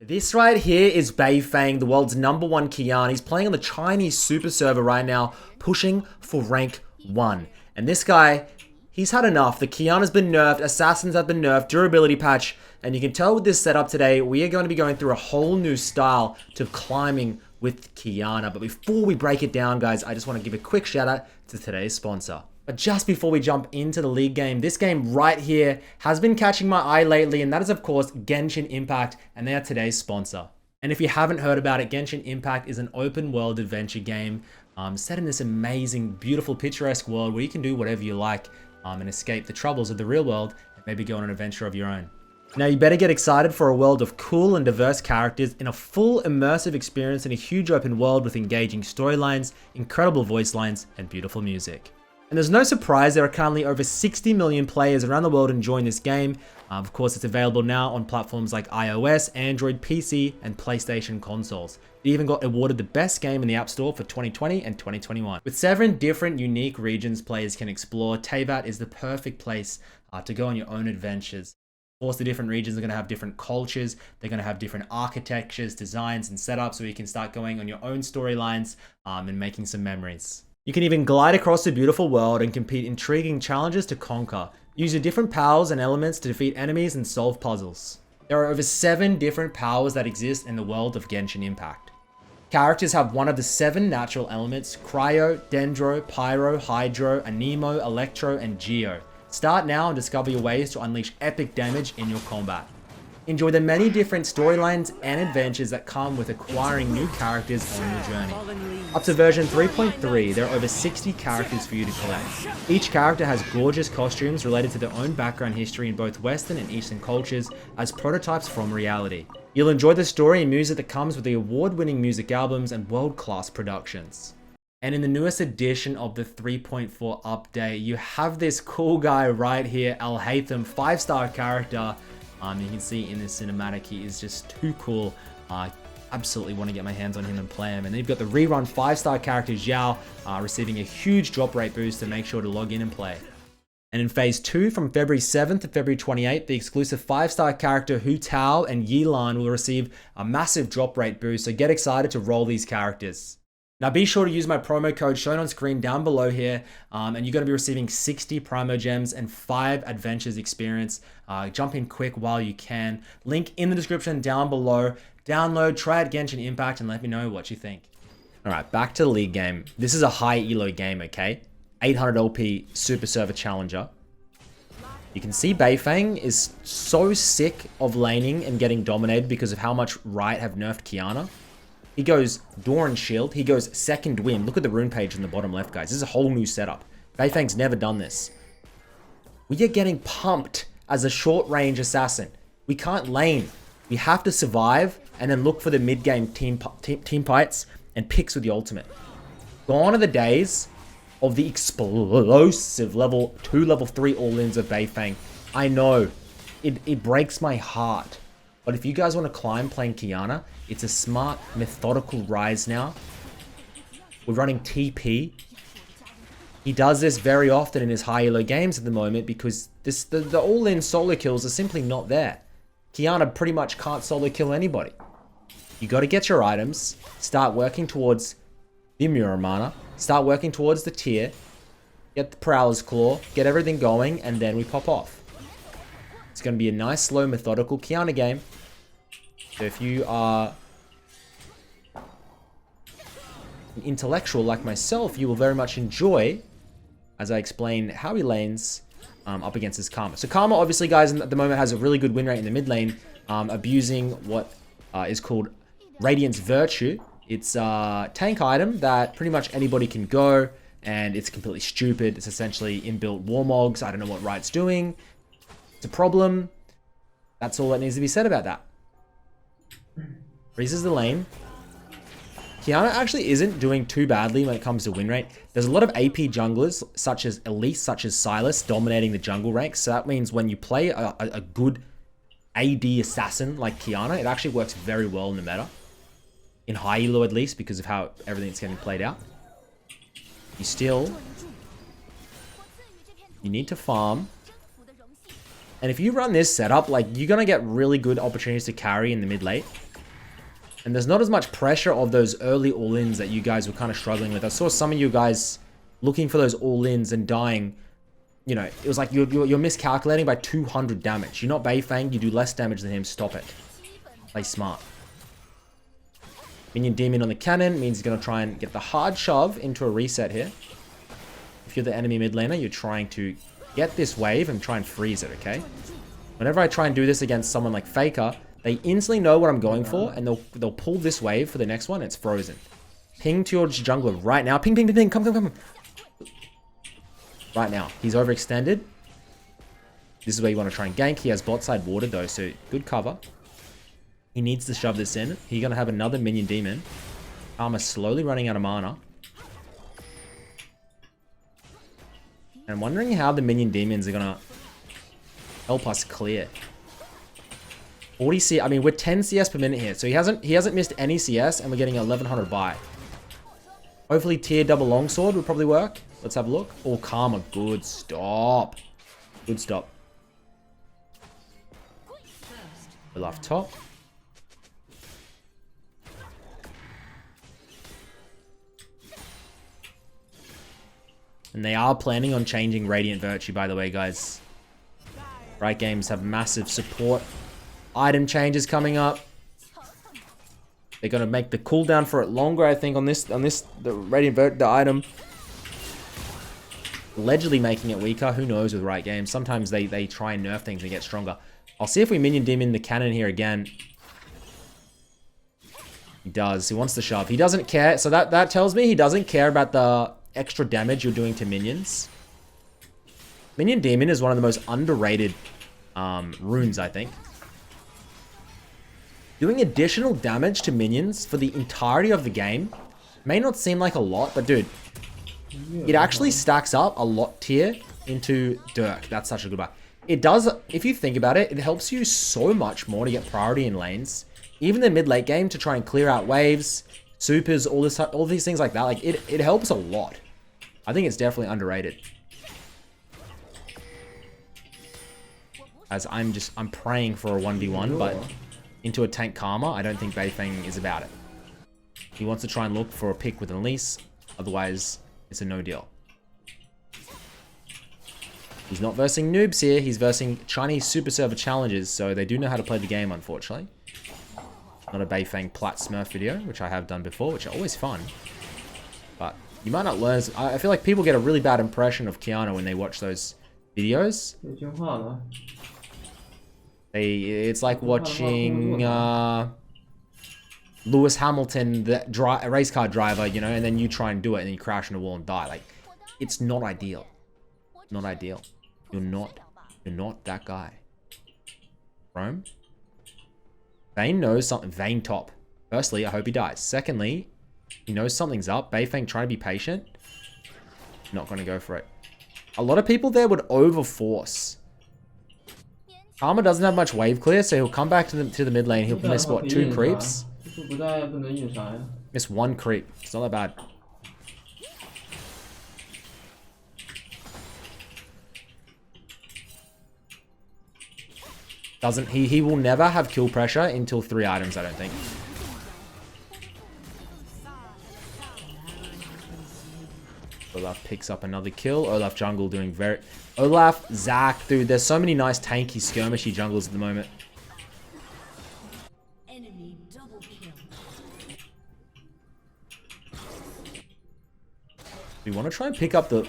This right here is Beifang, the world's #1 Qiyan. He's playing on the Chinese super server right now, pushing for rank 1. And this guy, he's had enough. The Qiyan has been nerfed, assassins have been nerfed, durability patch, and you can tell with this setup today, we are going to be going through a whole new style to climbing with Qiana. But before we break it down, guys, I just want to give a quick shout out to today's sponsor. But just before we jump into the league game, this game right here has been catching my eye lately, and that is of course Genshin Impact, and they are today's sponsor. And if you haven't heard about it, Genshin Impact is an open world adventure game set in this amazing, beautiful, picturesque world where you can do whatever you like and escape the troubles of the real world and maybe go on an adventure of your own. Now you better get excited for a world of cool and diverse characters in a full immersive experience in a huge open world with engaging storylines, incredible voice lines, and beautiful music. And there's no surprise there are currently over 60 million players around the world enjoying this game. Of course, it's available now on platforms like iOS, Android, PC, and PlayStation consoles. It even got awarded the best game in the App Store for 2020 and 2021. With 7 different unique regions players can explore, Teyvat is the perfect place to go on your own adventures. Of course, the different regions are going to have different cultures. They're going to have different architectures, designs, and setups, so you can start going on your own storylines and making some memories. You can even glide across the beautiful world and compete intriguing challenges to conquer. Use your different powers and elements to defeat enemies and solve puzzles. There are over 7 different powers that exist in the world of Genshin Impact. Characters have one of the 7 natural elements: Cryo, Dendro, Pyro, Hydro, Anemo, Electro, and Geo. Start now and discover your ways to unleash epic damage in your combat. Enjoy the many different storylines and adventures that come with acquiring new characters on your journey. Up to version 3.3, there are over 60 characters for you to collect. Each character has gorgeous costumes related to their own background history in both Western and Eastern cultures as prototypes from reality. You'll enjoy the story and music that comes with the award-winning music albums and world-class productions. And in the newest edition of the 3.4 update, you have this cool guy right here, Al-Haytham, 5-star character. You can see in this cinematic, he is just too cool. I absolutely want to get my hands on him and play him. And then you've got the rerun 5-star character Xiao receiving a huge drop rate boost, so make sure to log in and play. And in Phase 2, from February 7th to February 28th, the exclusive 5-star character Hu Tao and Yilan will receive a massive drop rate boost, so get excited to roll these characters. Now be sure to use my promo code shown on screen down below here, and you're going to be receiving 60 Primo Gems and 5 Adventures experience. Jump in quick while you can. Link in the description down below. Download, try out Genshin Impact, and let me know what you think. Alright, back to the league game. This is a high elo game, okay? 800 LP Super Server Challenger. You can see Beifang is so sick of laning and getting dominated because of how much Riot have nerfed Qiana. He goes Doran Shield. He goes Second Wind. Look at the rune page in the bottom left, guys. This is a whole new setup. Beifang's never done this. We are getting pumped as a short-range assassin. We can't lane. We have to survive and then look for the mid-game team fights and picks with the ultimate. Gone are the days of the explosive level 2, level 3 all-ins of Beifang. I know. It breaks my heart. But if you guys want to climb playing Qiana, it's a smart, methodical rise now. We're running TP. He does this very often in his high elo games at the moment because the all-in solo kills are simply not there. Qiana pretty much can't solo kill anybody. You got to get your items, start working towards the Muramana, start working towards the tier, get the Prowler's Claw, get everything going, and then we pop off. It's going to be a nice, slow, methodical Qiana game. So if you are an intellectual like myself, you will very much enjoy as I explain how he lanes up against his Karma. So Karma, obviously, guys, at the moment has a really good win rate in the mid lane, abusing what is called Radiant's Virtue. It's a tank item that pretty much anybody can go, and it's completely stupid. It's essentially inbuilt Warmogs. I don't know what Riot's doing. It's a problem. That's all that needs to be said about that. Freezes the lane. Qiana actually isn't doing too badly when it comes to win rate. There's a lot of AP junglers, such as Elise, such as Silas, dominating the jungle ranks. So that means when you play a good AD assassin like Qiana, it actually works very well in the meta. In high elo at least, because of how everything's getting played out. You need to farm. And if you run this setup, like, you're going to get really good opportunities to carry in the mid late. And there's not as much pressure of those early all-ins that you guys were kind of struggling with. I saw some of you guys looking for those all-ins and dying. You know, it was like you're miscalculating by 200 damage. You're not Beifang, you do less damage than him. Stop it. Play smart. Minion Demon on the cannon means he's going to try and get the hard shove into a reset here. If you're the enemy mid laner, you're trying to get this wave and try and freeze it, okay? Whenever I try and do this against someone like Faker, they instantly know what I'm going for, and they'll pull this wave for the next one, and it's frozen. Ping to your jungler right now. Ping, ping, ping, ping. Come. Right now. He's overextended. This is where you want to try and gank. He has bot side warded, though, so good cover. He needs to shove this in. He's going to have another minion demon. Armor slowly running out of mana. And I'm wondering how the minion demons are going to help us clear. 40 CS. I mean, we're 10 CS per minute here. So he hasn't missed any CS, and we're getting 1100 buy. Hopefully tier double longsword would probably work. Let's have a look. Oh, Karma. Good stop. Good stop. Olaf top. And they are planning on changing Radiant Virtue, by the way, guys. Riot Games have massive support. Item changes coming up. They're going to make the cooldown for it longer, I think, on the Radiant Virtue, the item. Allegedly making it weaker. Who knows with Riot Games. Sometimes they try and nerf things and get stronger. I'll see if we minion demon the cannon here again. He does. He wants to shove. He doesn't care. So that tells me he doesn't care about the extra damage you're doing to minions. Minion Demon is one of the most underrated runes, I think. Doing additional damage to minions for the entirety of the game may not seem like a lot, but dude, it actually stacks up a lot tier into Dirk. That's such a good buy. It does, if you think about it, it helps you so much more to get priority in lanes. Even the mid-late game to try and clear out waves, supers, all these things like that. Like, it helps a lot. I think it's definitely underrated. As I'm praying for a 1v1, but into a tank Karma, I don't think Beifang is about it. He wants to try and look for a pick with an Elise, otherwise it's a no deal. He's not versing noobs here, he's versing Chinese super server challenges, so they do know how to play the game, unfortunately. Not a Beifang Plat Smurf video, which I have done before, which are always fun. But you might not learn. I feel like people get a really bad impression of Qiyanas when they watch those videos. It's like watching Lewis Hamilton, the race car driver, you know, and then you try and do it and then you crash in a wall and die. Like, it's not ideal. Not ideal. You're not that guy. Rome? Vayne knows something. Vayne top. Firstly, I hope he dies. Secondly, he knows something's up. Beifang trying to be patient. Not going to go for it. A lot of people there would overforce. Karma doesn't have much wave clear, so he'll come back to the mid lane. He'll miss, what, 2 creeps? Miss 1 creep. It's not that bad. He will never have kill pressure until 3 items, I don't think. Olaf picks up another kill. Olaf jungle doing very... Olaf, Zac, dude, there's so many nice tanky, skirmishy jungles at the moment. Enemy double kill. We want to try and pick up the...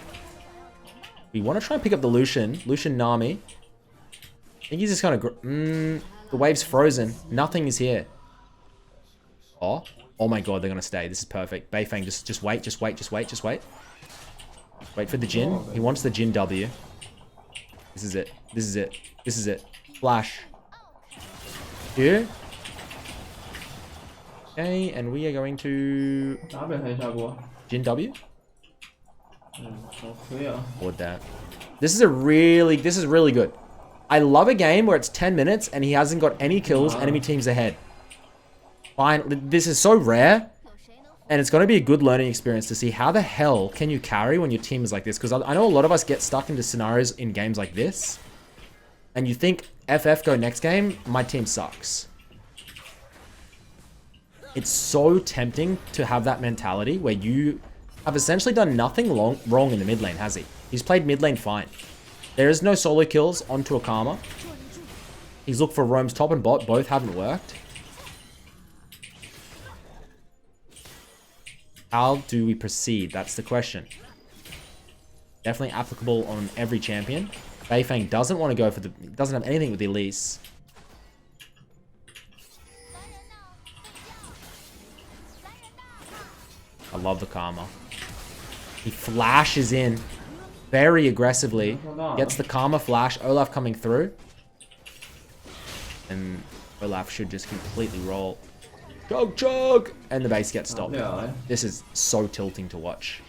Lucian Nami. I think he's just kind of... the wave's frozen. Nothing is here. Oh my god, they're going to stay. This is perfect. Beifang, just wait. Wait for the Jhin. He wants the Jhin W. This is it. Flash. Here. Okay, and we are going to... Jhin W? Board that. This is really good. I love a game where it's 10 minutes and he hasn't got any kills, enemy team's ahead. Fine, this is so rare. And it's going to be a good learning experience to see how the hell can you carry when your team is like this. Because I know a lot of us get stuck into scenarios in games like this. And you think, FF go next game, my team sucks. It's so tempting to have that mentality where you have essentially done nothing wrong in the mid lane, has he? He's played mid lane fine. There is no solo kills onto a Karma. He's looked for roams top and bot. Both haven't worked. How do we proceed? That's the question. Definitely applicable on every champion. Beifang doesn't want to go for the... Doesn't have anything with the Elise. I love the Karma. He flashes in very aggressively. Gets the Karma flash. Olaf coming through. And Olaf should just completely roll. Chug, chug! And the base gets stopped. This is so tilting to watch.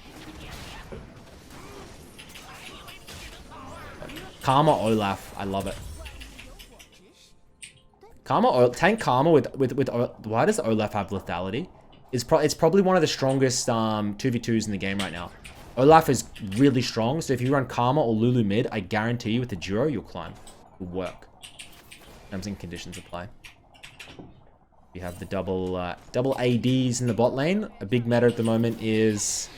Karma Olaf. I love it. Tank Karma with why does Olaf have lethality? It's probably one of the strongest 2v2s in the game right now. Olaf is really strong, so if you run Karma or Lulu mid, I guarantee you with the duo, you'll climb. It'll work. Terms and conditions apply. We have the double ADs in the bot lane. A big meta at the moment is...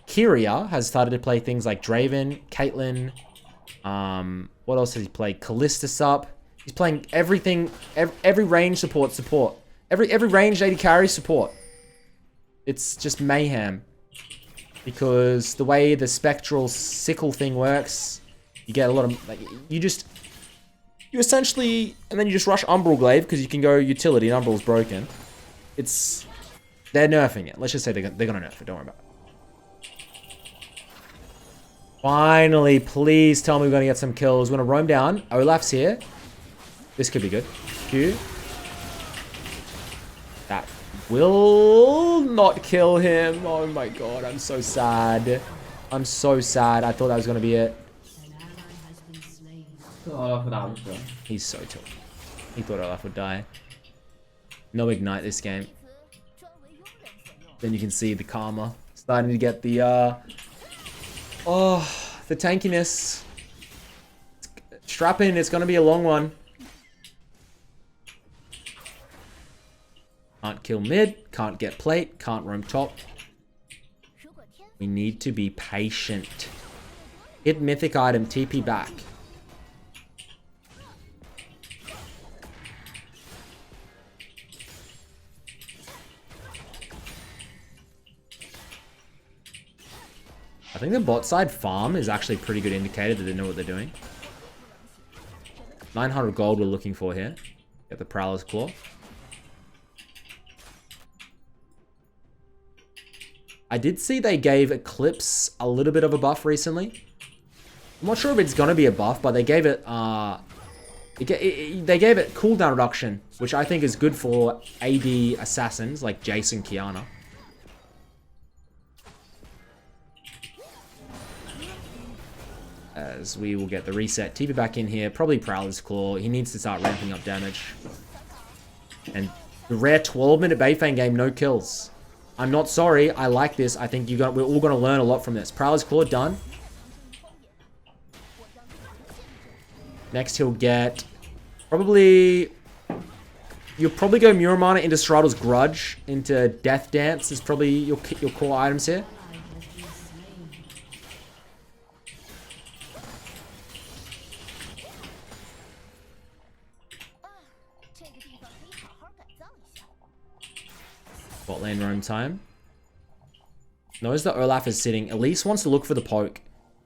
Kyria has started to play things like Draven, Caitlyn. What else has he played? Callistus up. He's playing everything, every range support. Every ranged AD carry support. It's just mayhem. Because the way the spectral sickle thing works, you get a lot of... Like, you essentially... And then you just rush Umbral Glaive because you can go utility and Umbral's broken. It's... They're nerfing it. Let's just say they're going to nerf it. Don't worry about it. Finally, please tell me we're going to get some kills. We're going to roam down. Olaf's here. This could be good. Q. That will not kill him. Oh my god, I'm so sad. I'm so sad. I thought that was going to be it. He's so tilted. He thought Olaf would die. No ignite this game. Then you can see the Karma starting to get the the tankiness. Strap in, it's going to be a long one. Can't kill mid, can't get plate, can't roam top. We need to be patient. Hit mythic item, TP back. I think the bot side farm is actually a pretty good indicator that they know what they're doing. 900 gold we're looking for here. Get the Prowler's Claw. I did see they gave Eclipse a little bit of a buff recently. I'm not sure if it's going to be a buff, but they gave it, they gave it cooldown reduction, which I think is good for AD assassins like Jason, Qiyanas. As we will get the reset. TP back in here. Probably Prowler's Claw. He needs to start ramping up damage. And the rare 12-minute Beifang game, no kills. I'm not sorry. I like this. I think we're all going to learn a lot from this. Prowler's Claw done. Next he'll get... Probably... You'll probably go Muramana into Straddle's Grudge. Into Death Dance is probably your core items here. Bot lane roam time. Knows that Olaf is sitting. Elise wants to look for the poke.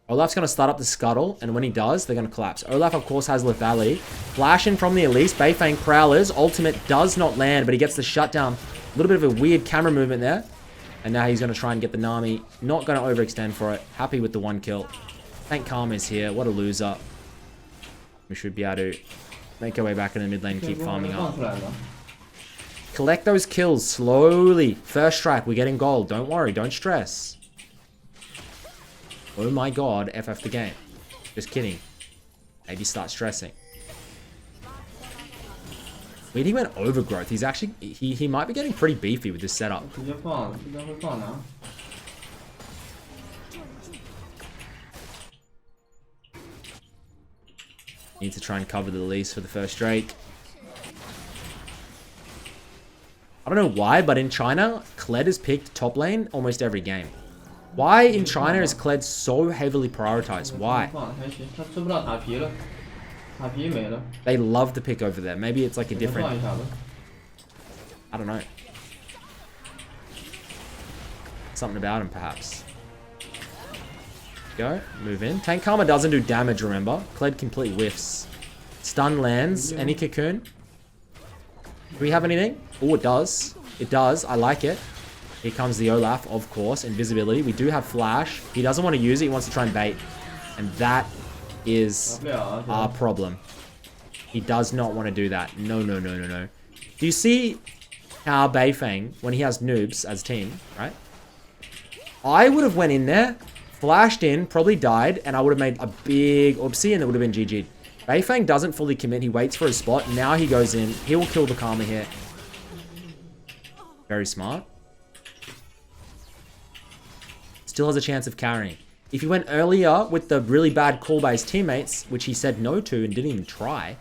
Olaf's going to start up the scuttle, and when he does, they're going to collapse. Olaf, of course, has lethality. Flash in from the Elise. Beifang Prowlers. Ultimate does not land, but he gets the shutdown. A little bit of a weird camera movement there. And now he's going to try and get the Nami. Not going to overextend for it. Happy with the one kill. Thank Karma is here. What a loser. We should be able to make our way back in the mid lane and keep farming up. Collect those kills slowly. First strike, we're getting gold. Don't worry, don't stress. Oh my god, FF the game. Just kidding. Maybe start stressing. Weird, he went overgrowth. He's actually, he might be getting pretty beefy with this setup. Need to try and cover the release for the first Drake. I don't know why, but in China, Kled is picked top lane almost every game. Why in China is Kled so heavily prioritized? Why? They love to pick over there. Maybe it's like a different... I don't know. Something about him, perhaps. Go. Move in. Tank Karma doesn't do damage, remember. Kled completely whiffs. Stun lands. Any cocoon? Do we have anything? Oh, it does. It does. I like it. Here comes the Olaf, of course. Invisibility. We do have flash. He doesn't want to use it. He wants to try and bait. And that is our problem. He does not want to do that. No, no, no, no, no. Do you see how Beifeng, when he has noobs as team, right? I would have went in there, flashed in, probably died, and I would have made a big oopsie, and it would have been GG'd. Beifeng doesn't fully commit. He waits for his spot. Now he goes in. He will kill the Karma here. Very smart. Still has a chance of carrying. If he went earlier with the really bad call by his teammates, which he said no to and didn't even try,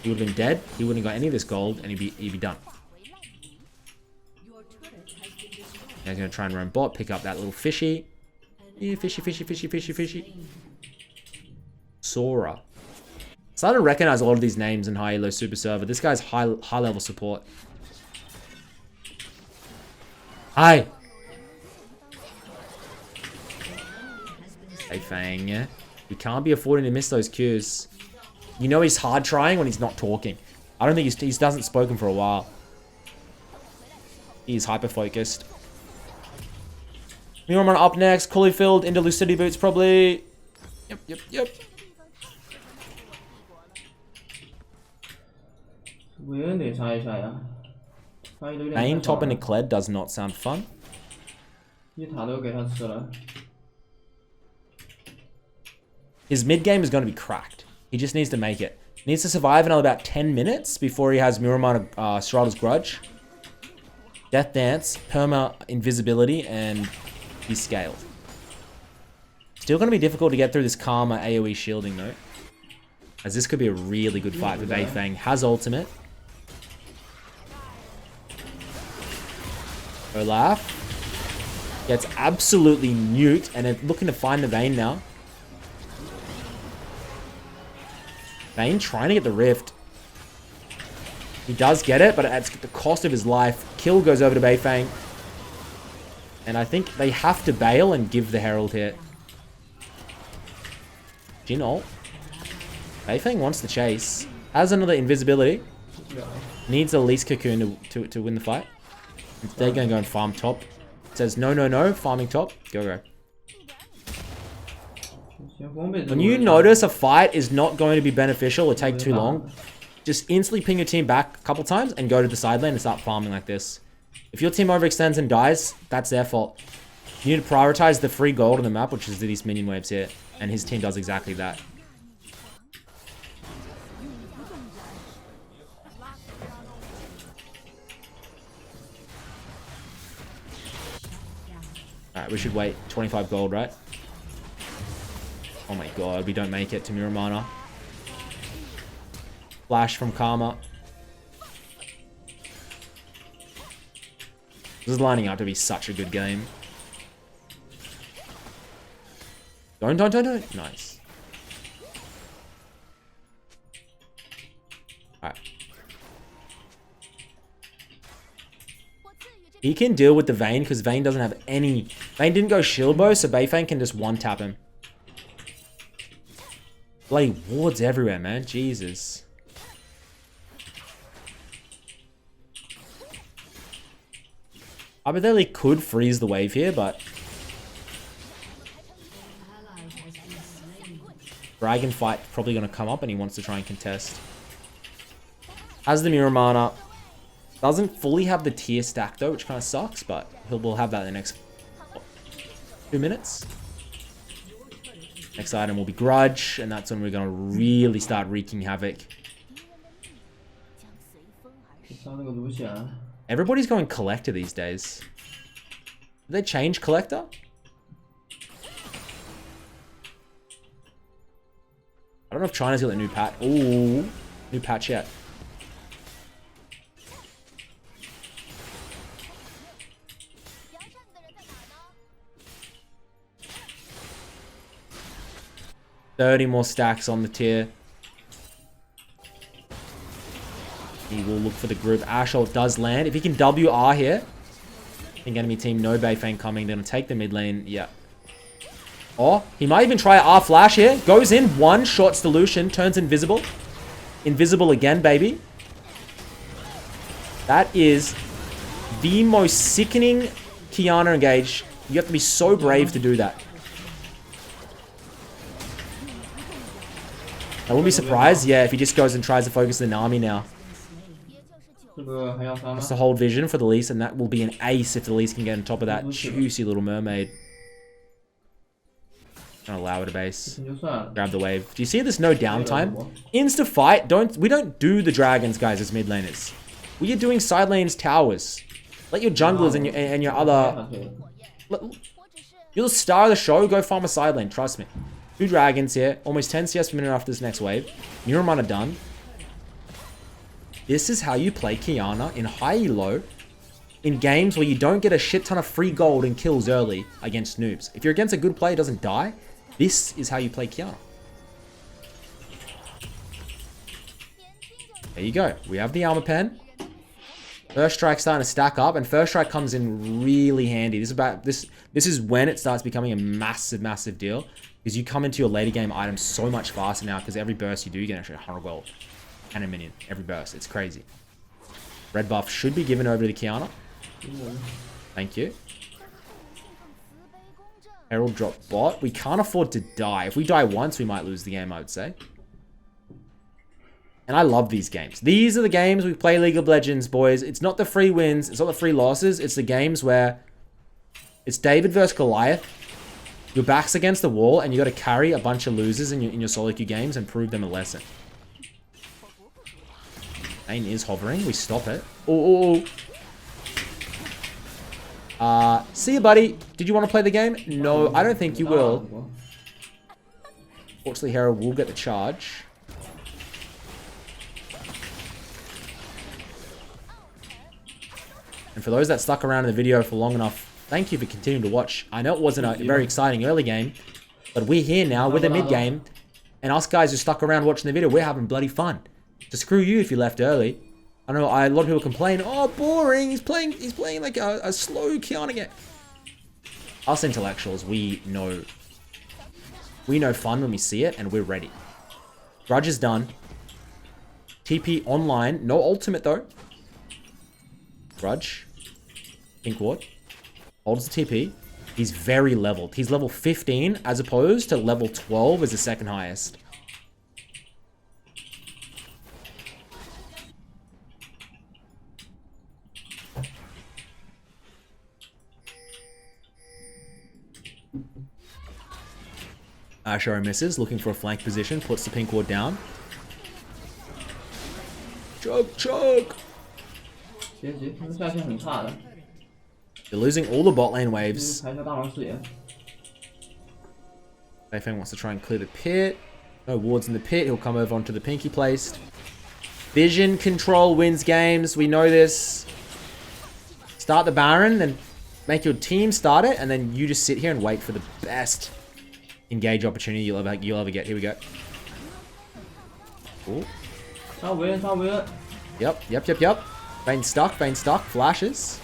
he would have been dead. He wouldn't have got any of this gold, and he'd be done. Now he's going to try and roam bot, pick up that little fishy. Yeah, fishy, fishy, fishy, fishy, fishy. Sora. Starting to recognize a lot of these names in high elo super server. This guy's high level support. Hi. Hey Fang, yeah. He can't be affording to miss those cues. You know he's hard trying when he's not talking. I don't think he hasn't spoken for a while. He's hyper focused. Muramon up next. Cooleyfield into Lucidity Boots probably. Yep, yep, yep. Main top into Kled does not sound fun. His mid game is going to be cracked. He just needs to make it. He needs to survive another about 10 minutes before he has Muramon Strada's Grudge. Death Dance, Perma Invisibility, and he's scaled. Still going to be difficult to get through this Karma AoE shielding though. As this could be a really good fight for Beifeng. Has ultimate. Olaf gets absolutely nuked and it's looking to find the Vayne now. Vayne trying to get the rift. He does get it, but at the cost of his life. Kill goes over to Beifeng. And I think they have to bail and give the Herald hit. Jin ult. Beifeng wants to chase. Has another invisibility. Needs a least cocoon to win the fight. They're going to go and farm top. It says no, no, no. Farming top. Go, go. When you notice a fight is not going to be beneficial or take too long, just instantly ping your team back a couple times and go to the side lane and start farming like this. If your team overextends and dies, that's their fault. You need to prioritize the free gold on the map, which is these minion waves here. And his team does exactly that. Alright, we should wait. 25 gold, right? Oh my god, we don't make it to Muramana. Flash from Karma. This is lining up to be such a good game. Don't. Nice. Alright. He can deal with the Vayne because Vayne doesn't have any... Vayne didn't go shield bow, so Beifeng can just one-tap him. Bloody wards everywhere, man. Jesus. I bet they could freeze the wave here, but... Dragon fight probably going to come up and he wants to try and contest. Has the Muramana. Doesn't fully have the tier stack though, which kind of sucks, but we'll have that in the next 2 minutes. Next item will be Grudge, and that's when we're going to really start wreaking havoc. Everybody's going Collector these days. Did they change Collector? I don't know if China's got a new patch. Ooh, new patch yet. 30 more stacks on the tier. He will look for the group. Ashol does land. If he can WR here. I think enemy team no Beifeng coming. They're going to take the mid lane. Yeah. Oh, he might even try R flash here. Goes in. One short solution. Turns invisible. Invisible again, baby. That is the most sickening Qiyana engage. You have to be so brave to do that. I wouldn't be surprised, yeah, if he just goes and tries to focus the Nami now. Just to hold vision for the Lease, and that will be an ace if the Lease can get on top of that juicy little mermaid. Don't allow her to base. Grab the wave. Do you see there's no downtime? Insta fight. We don't do the dragons, guys, as mid laners. We are doing side lanes towers. Let your junglers and your other... You're the star of the show. Go farm a side lane. Trust me. 2 dragons here. Almost 10 CS per minute after this next wave. Neuron are done. This is how you play Qiyana in high elo. In games where you don't get a shit ton of free gold and kills early against noobs. If you're against a good player who doesn't die, this is how you play Qiyana. There you go. We have the armor pen. First strike starting to stack up, and first strike comes in really handy. This is when it starts becoming a massive deal, because you come into your later game items so much faster now, because every burst you do, you get actually 100 gold and a minion every burst. It's crazy. Red buff should be given over to the Qiyana. Thank you. Herald drop bot. We can't afford to die. If we die once, we might lose the game, I would say. And I love these games. These are the games we play League of Legends, boys. It's not the free wins. It's not the free losses. It's the games where it's David versus Goliath. Your back's against the wall, and you got to carry a bunch of losers in your solo queue games and prove them a lesson. Vayne is hovering. We stop it. Oh. See you, buddy. Did you want to play the game? No, I don't think you will. Fortunately, Herald will get the charge. And for those that stuck around in the video for long enough, thank you for continuing to watch. I know it wasn't a very exciting early game, but we're here now with a mid game. And us guys who stuck around watching the video, we're having bloody fun. To screw you if you left early. I know a lot of people complain, oh, boring. He's playing like a slow Qiyana game. Us intellectuals, we know fun when we see it, and we're ready. Grudge is done. TP online. No ultimate, though. Grudge. Pink ward. Holds the TP. He's very leveled. He's level 15 as opposed to level 12 as the second highest. Ashara misses, looking for a flank position, puts the pink ward down. Chug! They're losing all the bot lane waves. Beifeng wants to try and clear the pit. No wards in the pit. He'll come over onto the pinky placed. Vision control wins games. We know this. Start the Baron, then make your team start it, and then you just sit here and wait for the best engage opportunity you'll ever get. Here we go. Cool. Yep. Vayne stuck. Flashes.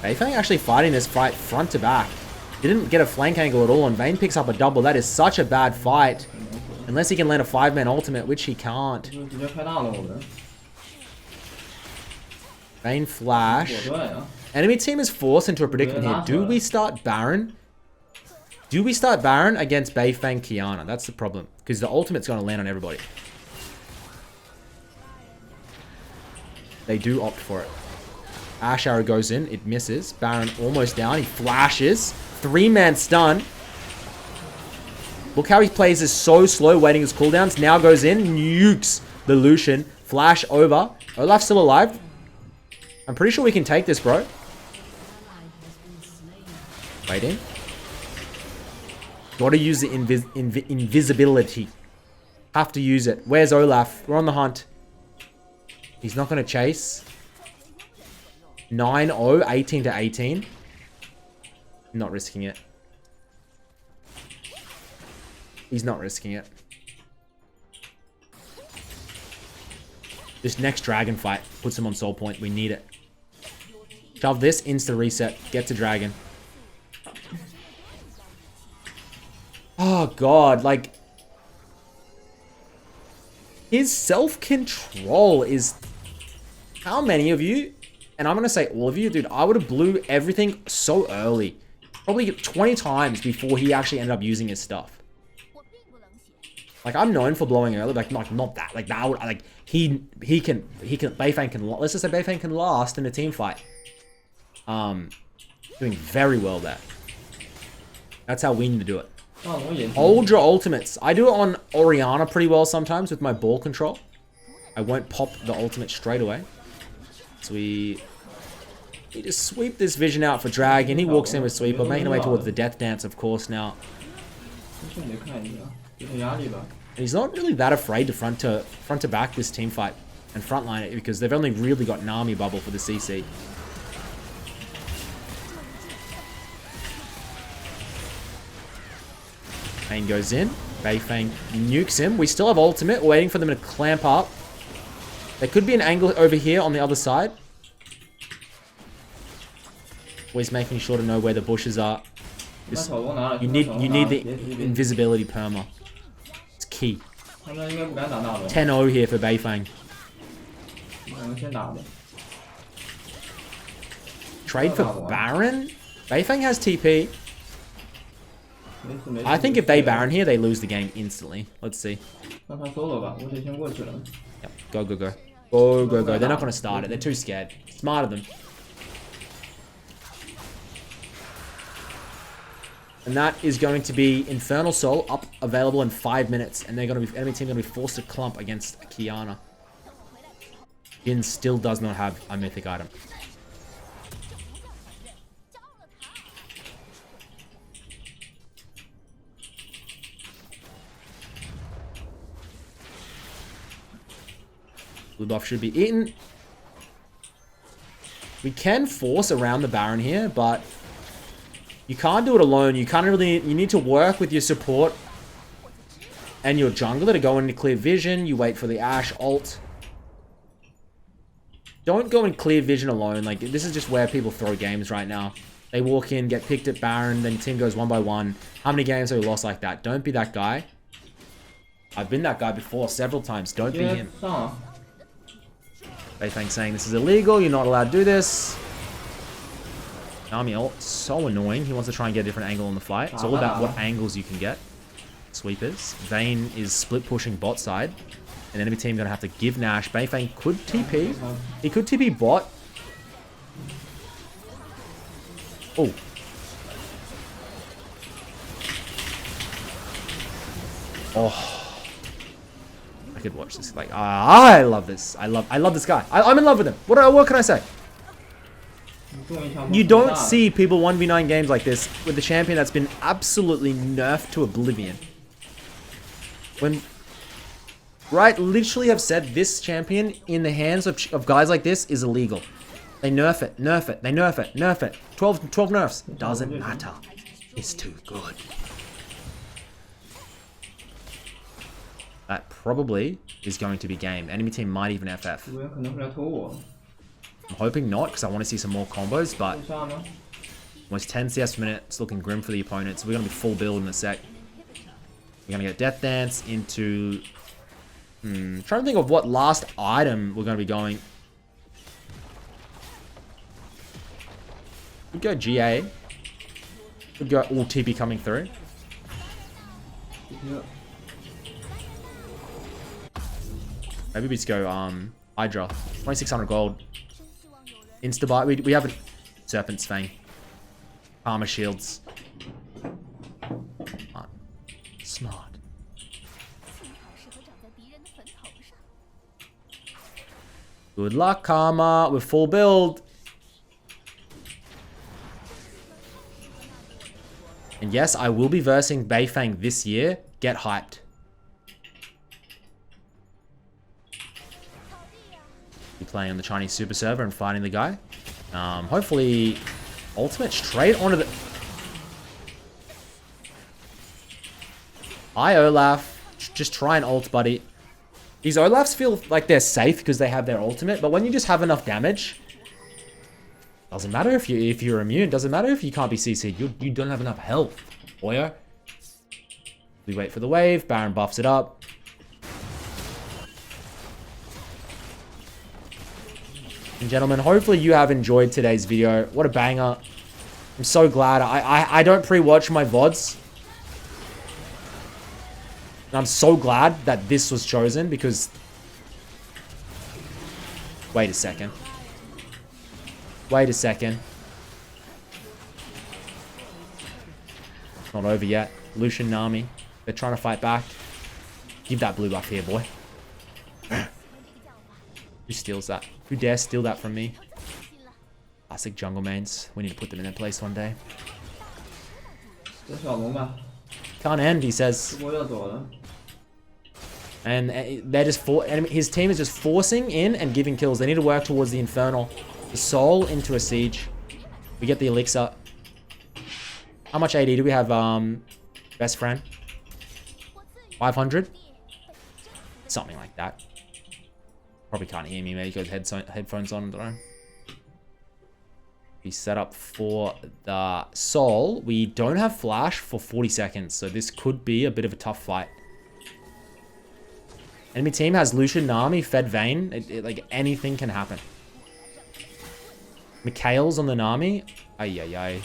Beifeng actually fighting this fight front to back. Didn't get a flank angle at all, and Vayne picks up a double. That is such a bad fight. Unless he can land a 5-man ultimate, which he can't. Vayne flash. Enemy team is forced into a predicament here. Do we start Baron? Do we start Baron against Beifeng Qiyana? That's the problem. Because the ultimate's going to land on everybody. They do opt for it. Ash arrow goes in. It misses. Baron almost down. He flashes. 3-man stun. Look how he plays this so slow, waiting his cooldowns. Now goes in. Nukes the Lucian. Flash over. Olaf's still alive. I'm pretty sure we can take this, bro. Waiting. Gotta use the invisibility. Have to use it. Where's Olaf? We're on the hunt. He's not gonna chase. 9-0, 18 to 18. Not risking it. He's not risking it. This next dragon fight puts him on soul point. We need it. Shove this, insta reset. Get to dragon. Oh, God. Like, his self-control is... How many of you... And I'm going to say all of you, dude, I would have blew everything so early. Probably 20 times before he actually ended up using his stuff. Like, I'm known for blowing early, like, not that. Like, that would, like, he can, Beifang can, let's just say Beifang can last in a team fight. Doing very well there. That's how we need to do it. Hold your ultimates. I do it on Orianna pretty well sometimes with my ball control. I won't pop the ultimate straight away. So we just sweep this vision out for Dragon. He walks in with Sweeper, making our way towards the Death Dance, of course, now. And he's not really that afraid to front to back this team fight and frontline it because they've only really got Nami bubble for the CC. Pain goes in. Beifang nukes him. We still have ultimate. We're waiting for them to clamp up. There could be an angle over here on the other side. Always making sure to know where the bushes are. You need the invisibility perma. It's key. 10-0 here for Beifang. Trade for Baron? Beifang has TP. I think if they Baron here, they lose the game instantly. Let's see. Yep. Go, go, go. Go, go, go. They're not going to start it. They're too scared. Smart of them. And that is going to be Infernal Soul up available in 5 minutes. And they're going to be, enemy team going to be forced to clump against Qiyanas. Jin still does not have a mythic item. Blue buff should be eaten. We can force around the Baron here, but you can't do it alone. You can't really... You need to work with your support and your jungler to go into clear vision. You wait for the Ashe ult. Don't go in clear vision alone. Like, this is just where people throw games right now. They walk in, get picked at Baron, then your team goes 1 by 1. How many games have we lost like that? Don't be that guy. I've been that guy before several times. Don't be him. Beifang saying this is illegal, you're not allowed to do this. Nami ult, so annoying. He wants to try and get a different angle on the fight. It's all about what angles you can get. Sweepers. Vayne is split pushing bot side. And enemy team gonna have to give Nash. Beifang could TP. He could TP bot. Oh. Oh. I could watch this. Like, I love this. I love this guy. I'm in love with him. What can I say? You don't see people 1v9 games like this with the champion that's been absolutely nerfed to oblivion. When, right, literally have said this champion in the hands of guys like this is illegal. They nerf it, nerf it, they nerf it, nerf it. 12 nerfs. Doesn't matter. It's too good. That probably is going to be game. Enemy team might even FF. I'm hoping not, because I want to see some more combos, but almost 10 CS per minute. It's looking grim for the opponents. We're going to be full build in a sec. We're going to get Death Dance into... trying to think of what last item we're going to be going. We'd go GA. We'd go all TP coming through. Yeah. Maybe we just go Hydra. 2600 gold. Insta-buy. We have a Serpent's Fang. Armor shields. Smart. Good luck, Karma. We're full build. And yes, I will be versing Beifang this year. Get hyped. Be playing on the Chinese super server and fighting the guy. Hopefully, ultimate straight onto the... Hi, Olaf. Just try and ult, buddy. These Olafs feel like they're safe because they have their ultimate, but when you just have enough damage, doesn't matter if you're immune. Doesn't matter if you can't be CC'd. You don't have enough health, boyo. We wait for the wave. Baron buffs it up. And gentlemen, hopefully you have enjoyed today's video. What a banger. I'm so glad. I don't pre-watch my VODs. And I'm so glad that this was chosen because... Wait a second. Wait a second. It's not over yet. Lucian, Nami. They're trying to fight back. Give that blue buff here, boy. Who steals that? Who dares steal that from me? Classic jungle mains. We need to put them in their place one day. Can't end, he says. And they're just his team is just forcing in and giving kills. They need to work towards the Infernal. The Soul into a Siege. We get the Elixir. How much AD do we have, best friend? 500? Something like that. Probably can't hear me, maybe because headphones on, I don't know. We set up for the Soul. We don't have Flash for 40 seconds, so this could be a bit of a tough fight. Enemy team has Lucian, Nami, Fed Vayne. Like, anything can happen. Mikhail's on the Nami. Ay.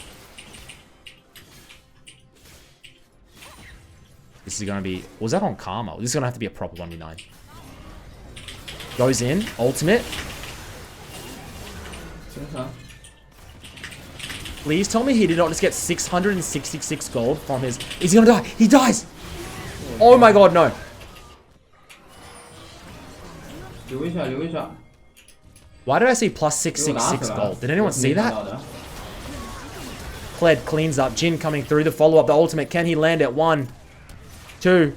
This is going to be... Was that on Karma? This is going to have to be a proper 1v9. Goes in. Ultimate. Please tell me he did not just get 666 gold from his... Is he going to die? He dies! Oh my god, no. Why did I see plus 666 gold? Did anyone see that? Kled cleans up. Jin coming through the follow-up. The ultimate. Can he land it? 1, 2.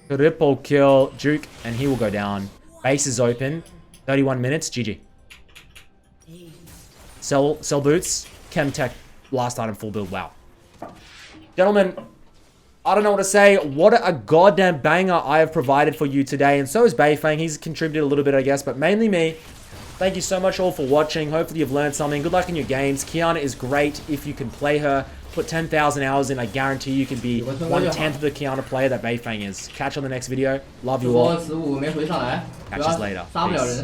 Triple kill. Juke. And he will go down. Base is open. 31 minutes. GG. Sell boots. Chemtech. Last item full build. Wow. Gentlemen, I don't know what to say. What a goddamn banger I have provided for you today. And so is Beifang. He's contributed a little bit, I guess, but mainly me. Thank you so much all for watching. Hopefully you've learned something. Good luck in your games. Qiyana is great if you can play her. Put 10,000 hours in. I guarantee you can be 1/10 of the Qiyanas player that Beifang is. Catch you on the next video. Love you all. Catch us later. Peace.